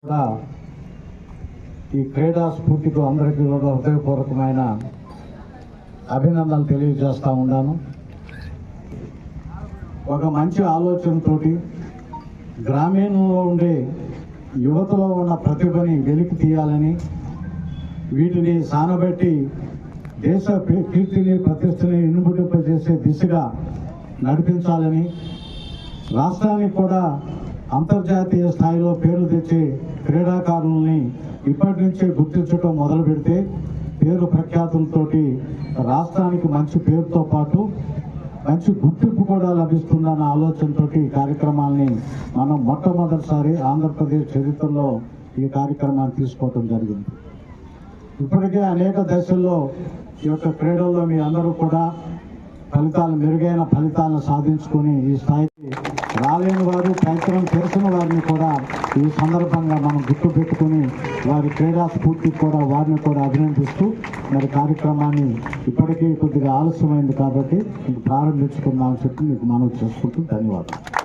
కూడా ఈ క్రీడా స్ఫూర్తికి అందరికీ కూడా హృదయపూర్వకమైన అభినందనలు తెలియజేస్తూ ఉన్నాను. ఒక మంచి ఆలోచనతోటి గ్రామీణంలో ఉండే యువతలో ఉన్న ప్రతిభని వెలికి తీయాలని, వీటిని సానబెట్టి దేశ కీర్తిని ప్రతిష్టని ఇనుముడింపజేసే దిశగా నడిపించాలని, రాష్ట్రానికి కూడా అంతర్జాతీయ స్థాయిలో పేరు తెచ్చే క్రీడాకారుల్ని ఇప్పటి నుంచే గుర్తించడం మొదలు పెడితే పేరు ప్రఖ్యాతులతోటి రాష్ట్రానికి మంచి పేరుతో పాటు మంచి గుర్తింపు కూడా లభిస్తుందన్న ఆలోచనతో ఈ కార్యక్రమాన్ని మనం మొట్టమొదటిసారి ఆంధ్రప్రదేశ్ చరిత్రలో ఈ కార్యక్రమాన్ని తీసుకోవటం జరిగింది. ఇప్పటికే అనేక దశల్లో ఈ యొక్క క్రీడల్లో మీ అందరూ కూడా మెరుగైన ఫలితాలను సాధించుకొని ఈ స్థాయికి రాలేని వారు, ప్రయత్నం చేసిన వారిని కూడా ఈ సందర్భంగా మనం గుర్తుపెట్టుకుని వారి క్రీడా స్ఫూర్తికి కూడా వారిని కూడా అభినందిస్తూ మరి కార్యక్రమాన్ని ఇప్పటికీ కొద్దిగా ఆలస్యమైంది కాబట్టి మీకు ప్రారంభించుకుందామని చెప్పి మీకు మనవి చేసుకుంటూ ధన్యవాదాలు.